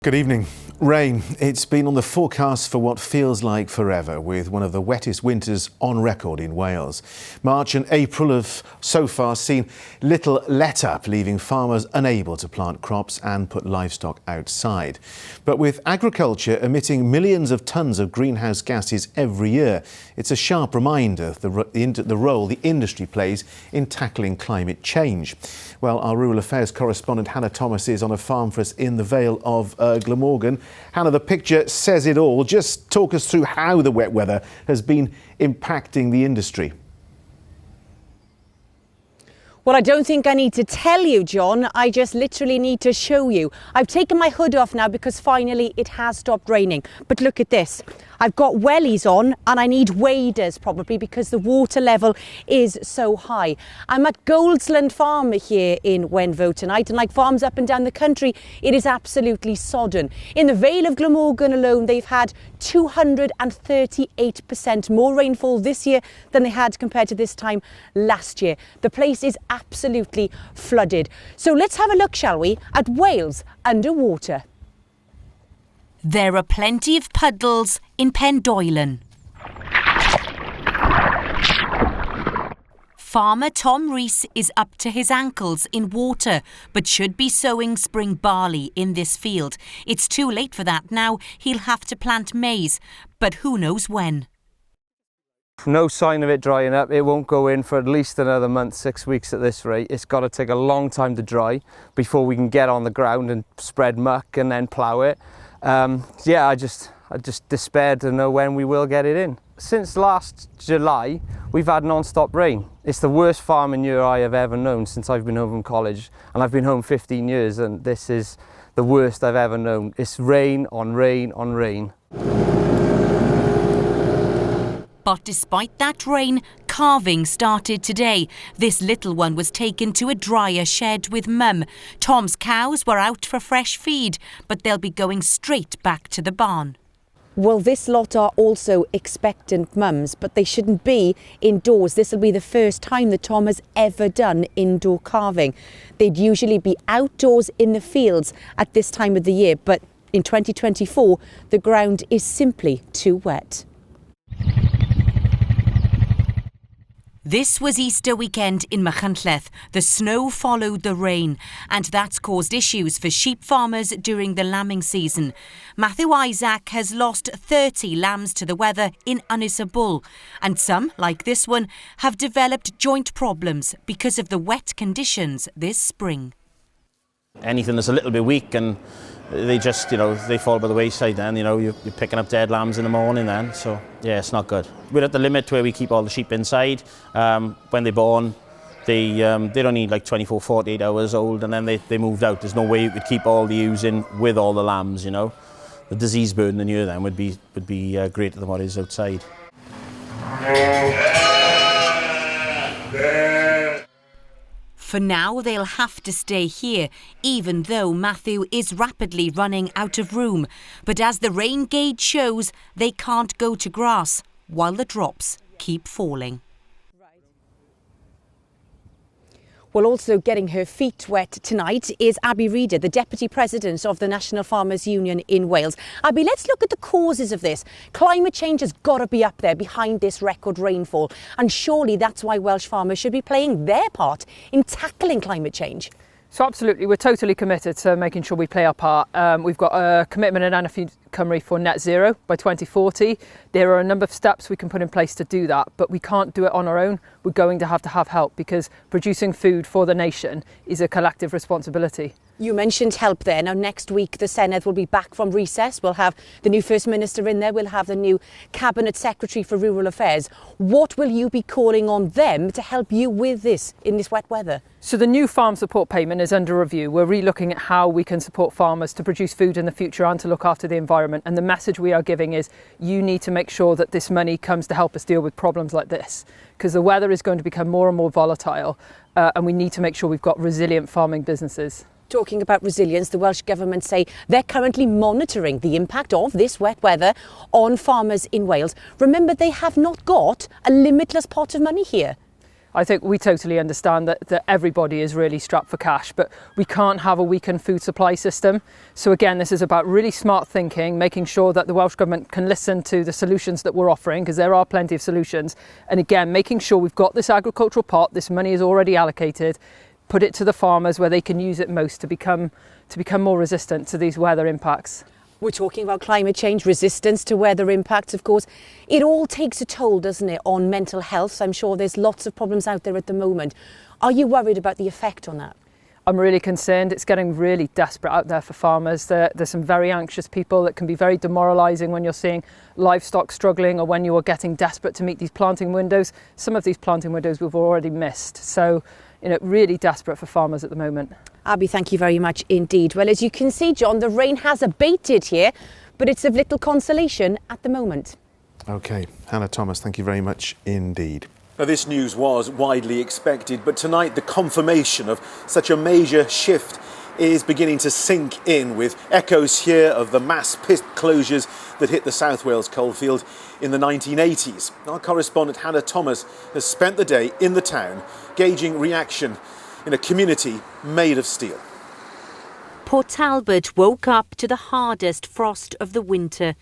Good evening. Rain. It's been on the forecast for what feels like forever, with one of the wettest winters on record in Wales. March and April have so far seen little let-up, leaving farmers unable to plant crops and put livestock outside. But with agriculture emitting millions of tonnes of greenhouse gases every year, it's a sharp reminder of the role the industry plays in tackling climate change. Well, our rural affairs correspondent Hannah Thomas is on a farm for us in the Vale of Glamorgan. Hannah, the picture says it all. Just talk us through how the wet weather has been impacting the industry. Well, I don't think I need to tell you, John. I just literally need to show you. I've taken my hood off now because finally it has stopped raining. But look at this. I've got wellies on and I need waders probably because the water level is so high. I'm at Goldsland Farm here in Wenvo tonight, and like farms up and down the country, it is absolutely sodden. In the Vale of Glamorgan alone, they've had 238% more rainfall this year than they had compared to this time last year. The place is absolutely flooded. So let's have a look, shall we, at Wales underwater. There are plenty of puddles in Pendoilen. Farmer Tom Rees is up to his ankles in water, but should be sowing spring barley in this field. It's too late for that now. He'll have to plant maize, but who knows when. No sign of it drying up. It won't go in for at least another month, 6 weeks at this rate. It's got to take a long time to dry before we can get on the ground and spread muck and then plough it. I just despaired to know when we will get it in. Since last July, we've had non-stop rain. It's the worst farming year I have ever known since I've been home from college, and I've been home 15 years, and this is the worst I've ever known. It's rain on rain on rain. But despite that rain, calving started today. This little one was taken to a dryer shed with Mum. Tom's cows were out for fresh feed, but they'll be going straight back to the barn. Well, this lot are also expectant mums, but they shouldn't be indoors. This will be the first time that Tom has ever done indoor calving. They'd usually be outdoors in the fields at this time of the year, but in 2024, the ground is simply too wet. This was Easter weekend in Machynlleth. The snow followed the rain, and that's caused issues for sheep farmers during the lambing season. Matthew Isaac has lost 30 lambs to the weather in Ynys Bull, and some, like this one, have developed joint problems because of the wet conditions this spring. Anything that's a little bit weak and they just, they fall by the wayside then, you're picking up dead lambs in the morning then, so yeah, it's not good. We're at the limit where we keep all the sheep inside. When they're born, they don't need like 24, 48 hours old, and then they moved out. There's no way you could keep all the ewes in with all the lambs, The disease burden in here then would be greater than what is outside. For now, they'll have to stay here, even though Matthew is rapidly running out of room. But as the rain gauge shows, they can't go to grass, while the drops keep falling. Well, also getting her feet wet tonight is Abby Reader, the Deputy President of the National Farmers Union in Wales. Abby, let's look at the causes of this. Climate change has got to be up there behind this record rainfall. And surely that's why Welsh farmers should be playing their part in tackling climate change. So absolutely, we're totally committed to making sure we play our part. We've got a commitment in Anna Feed Cymru for net zero by 2040. There are a number of steps we can put in place to do that, but we can't do it on our own. We're going to have help because producing food for the nation is a collective responsibility. You mentioned help there. Now, next week, the Senedd will be back from recess. We'll have the new First Minister in there. We'll have the new Cabinet Secretary for Rural Affairs. What will you be calling on them to help you with this in this wet weather? So the new farm support payment is under review. We're re-looking at how we can support farmers to produce food in the future and to look after the environment. And the message we are giving is you need to make sure that this money comes to help us deal with problems like this, because the weather is going to become more and more volatile, and we need to make sure we've got resilient farming businesses. Talking about resilience, the Welsh Government say they're currently monitoring the impact of this wet weather on farmers in Wales. Remember, they have not got a limitless pot of money here. I think we totally understand that everybody is really strapped for cash, but we can't have a weakened food supply system. So again, this is about really smart thinking, making sure that the Welsh Government can listen to the solutions that we're offering, because there are plenty of solutions. And again, making sure we've got this agricultural pot, this money is already allocated, put it to the farmers where they can use it most to become more resistant to these weather impacts. We're talking about climate change, resistance to weather impacts, of course. It all takes a toll, doesn't it, on mental health? I'm sure there's lots of problems out there at the moment. Are you worried about the effect on that? I'm really concerned. It's getting really desperate out there for farmers. There's some very anxious people that can be very demoralising when you're seeing livestock struggling or when you are getting desperate to meet these planting windows. Some of these planting windows we've already missed. So, really desperate for farmers at the moment. Abby, thank you very much indeed. Well, as you can see, John, the rain has abated here, but it's of little consolation at the moment. OK, Hannah Thomas, thank you very much indeed. Now, this news was widely expected, but tonight the confirmation of such a major shift is beginning to sink in, with echoes here of the mass pit closures that hit the South Wales coalfield in the 1980s. Our correspondent Hannah Thomas has spent the day in the town, gauging reaction in a community made of steel. Port Talbot woke up to the hardest frost of the winter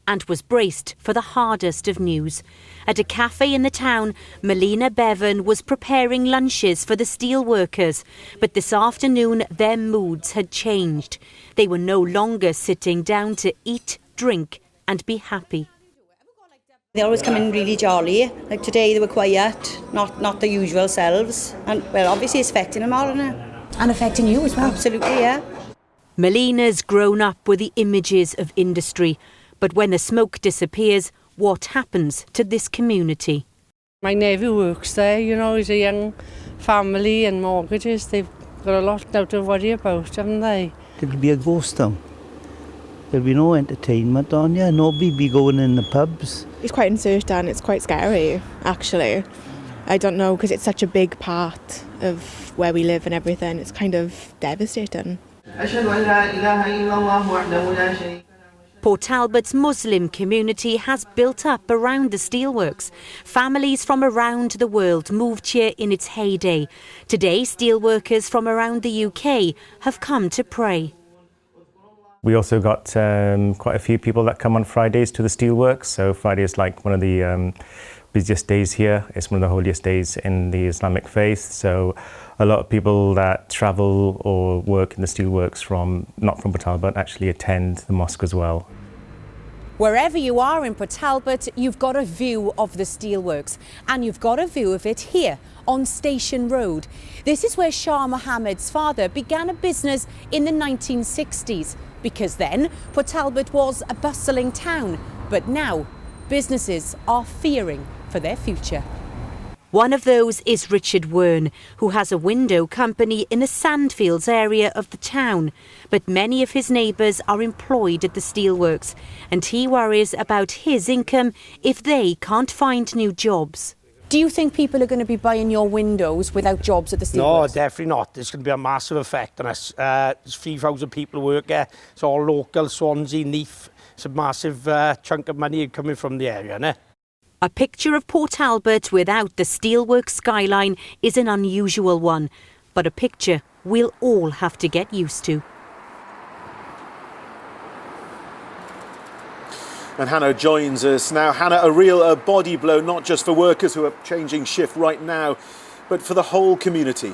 and was braced for the hardest of news. At a cafe in the town, Melina Bevan was preparing lunches for the steelworkers, but this afternoon their moods had changed. They were no longer sitting down to eat, drink and be happy. They always come in really jolly. Like today they were quiet, not the usual selves. And well, obviously it's affecting them all, isn't it? And affecting you as well. Absolutely, yeah. Melina's grown up with the images of industry, but when the smoke disappears, what happens to this community? My nephew works there, he's a young family and mortgages. They've got a lot now to worry about, haven't they? It'll be a ghost town. There'll be no entertainment on you, nobody be going in the pubs. It's quite uncertain, it's quite scary, actually. I don't know, because it's such a big part of where we live and everything. It's kind of devastating. Port Talbot's Muslim community has built up around the steelworks. Families from around the world moved here in its heyday. Today, steelworkers from around the UK have come to pray. We also got quite a few people that come on Fridays to the steelworks. So Friday is like one of the busiest days here. It's one of the holiest days in the Islamic faith. So a lot of people that travel or work in the steelworks not from Port Talbot actually attend the mosque as well. Wherever you are in Port Talbot, you've got a view of the steelworks, and you've got a view of it here on Station Road. This is where Shah Mohammed's father began a business in the 1960s, because then Port Talbot was a bustling town, but now businesses are fearing for their future. One of those is Richard Wern, who has a window company in the Sandfields area of the town. But many of his neighbours are employed at the steelworks, and he worries about his income if they can't find new jobs. Do you think people are going to be buying your windows without jobs at the steelworks? No, definitely not. There's going to be a massive effect on us. There's 3,000 people work here. It's all local, Swansea, Neath. It's a massive chunk of money coming from the area, isn't it? A picture of Port Talbot without the steelworks skyline is an unusual one, but a picture we'll all have to get used to. And Hannah joins us now. Hannah, a real body blow, not just for workers who are changing shift right now, but for the whole community.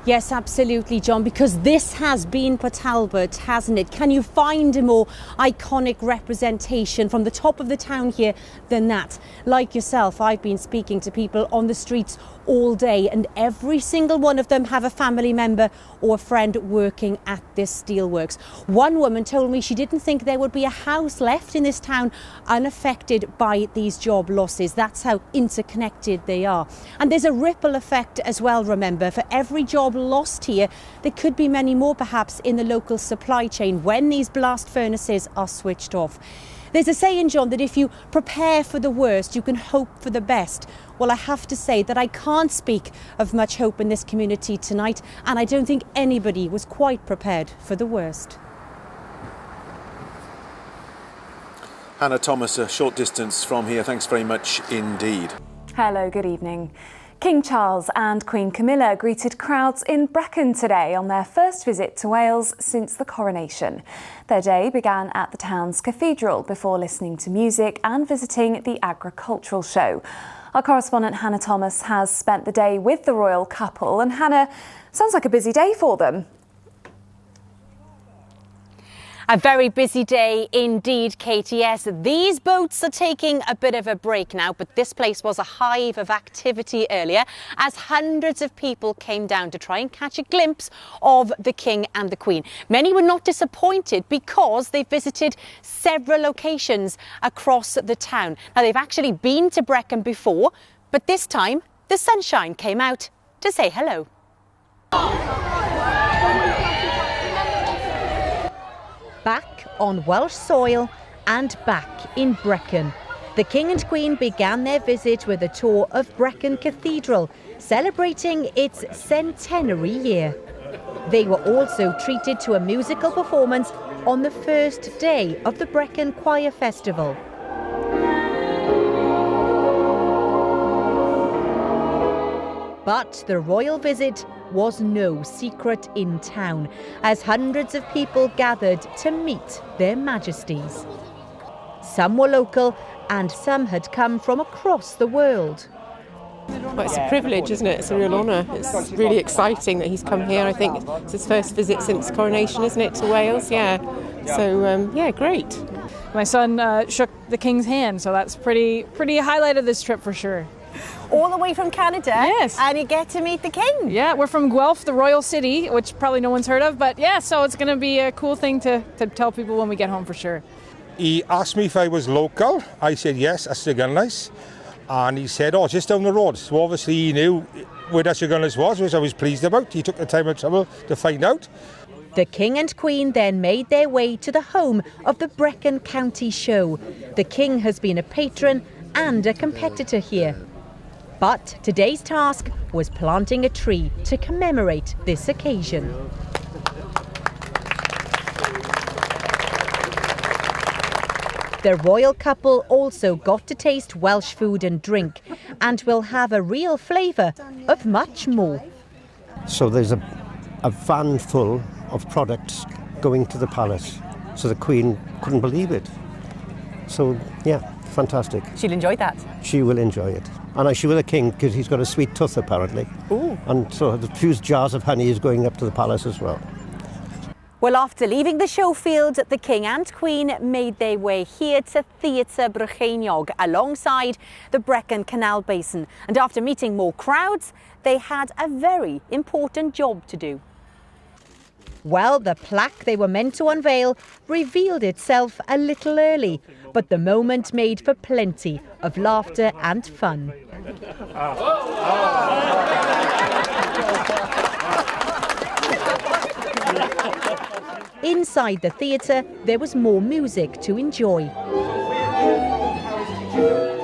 Yes, absolutely, John, because this has been Port Talbot, hasn't it? Can you find a more iconic representation from the top of the town here than that? Like yourself, I've been speaking to people on the streets all day, and every single one of them have a family member or a friend working at this steelworks. One woman told me she didn't think there would be a house left in this town unaffected by these job losses. That's how interconnected they are. And there's a ripple effect as well, remember. For every job lost here, there could be many more perhaps in the local supply chain when these blast furnaces are switched off. There's a saying, John, that if you prepare for the worst, you can hope for the best. Well, I have to say that I can't speak of much hope in this community tonight, and I don't think anybody was quite prepared for the worst. Hannah Thomas, a short distance from here. Thanks very much indeed. Hello, good evening. King Charles and Queen Camilla greeted crowds in Brecon today on their first visit to Wales since the coronation. Their day began at the town's cathedral before listening to music and visiting the agricultural show. Our correspondent Hannah Thomas has spent the day with the royal couple, and Hannah, sounds like a busy day for them. A very busy day indeed, Katie. Yes, these boats are taking a bit of a break now, but this place was a hive of activity earlier as hundreds of people came down to try and catch a glimpse of the King and the Queen. Many were not disappointed because they visited several locations across the town. Now, they've actually been to Brecon before, but this time the sunshine came out to say hello. Back on Welsh soil and back in Brecon. The King and Queen began their visit with a tour of Brecon Cathedral, celebrating its centenary year. They were also treated to a musical performance on the first day of the Brecon Choir Festival. But the royal visit was no secret in town, as hundreds of people gathered to meet their majesties. Some were local and some had come from across the world. Well, it's a privilege, isn't it? It's a real honour. It's really exciting that he's come here. I think it's his first visit since coronation, isn't it, to Wales? Yeah. So, yeah, great. My son shook the King's hand, so that's pretty highlight of this trip for sure. All the way from Canada? Yes. And you get to meet the King? Yeah, we're from Guelph, the royal city, which probably no one's heard of, but yeah, so it's going to be a cool thing to tell people when we get home for sure. He asked me if I was local. I said yes, that's Llygynllys. And he said, oh, just down the road. So obviously he knew where that Llygynllys was, which I was pleased about. He took the time and trouble to find out. The King and Queen then made their way to the home of the Brecon County Show. The King has been a patron and a competitor here. But today's task was planting a tree to commemorate this occasion. The royal couple also got to taste Welsh food and drink and will have a real flavour of much more. So there's a van full of products going to the palace. So the Queen couldn't believe it. So, yeah, fantastic. She'll enjoy that. She will enjoy it. And she will the King, because he's got a sweet tooth apparently. Ooh. And so the few jars of honey is going up to the palace as well. Well, after leaving the show field, the King and Queen made their way here to Theatr Brycheiniog alongside the Brecon Canal Basin. And after meeting more crowds, they had a very important job to do. Well, the plaque they were meant to unveil revealed itself a little early, but the moment made for plenty of laughter and fun. Inside the theatre, there was more music to enjoy.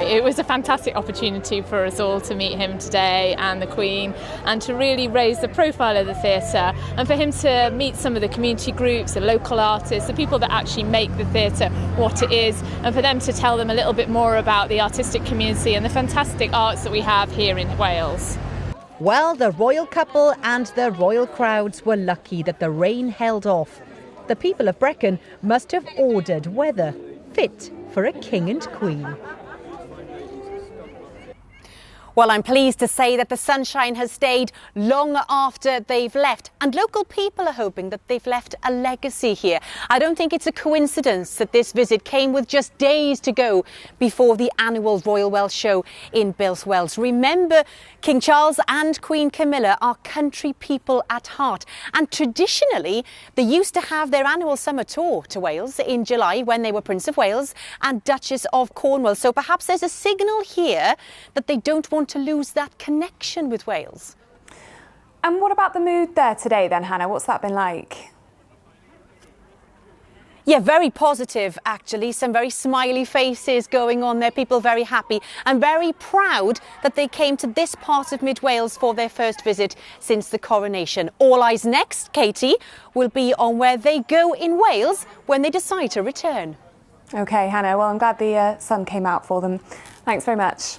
It was a fantastic opportunity for us all to meet him today and the Queen, and to really raise the profile of the theatre, and for him to meet some of the community groups, the local artists, the people that actually make the theatre what it is, and for them to tell them a little bit more about the artistic community and the fantastic arts that we have here in Wales. Well, the royal couple and the royal crowds were lucky that the rain held off. The people of Brecon must have ordered weather fit for a king and queen. Well, I'm pleased to say that the sunshine has stayed long after they've left, and local people are hoping that they've left a legacy here. I don't think it's a coincidence that this visit came with just days to go before the annual Royal Welsh Show in Builth Wells. Remember, King Charles and Queen Camilla are country people at heart, and traditionally they used to have their annual summer tour to Wales in July when they were Prince of Wales and Duchess of Cornwall. So perhaps there's a signal here that they don't want to lose that connection with Wales. And what about the mood there today then, Hannah? What's that been like? Yeah, very positive actually. Some very smiley faces going on there, people very happy and very proud that they came to this part of Mid Wales for their first visit since the coronation. All eyes next, Katie, will be on where they go in Wales when they decide to return. OK, Hannah, well, I'm glad the sun came out for them. Thanks very much.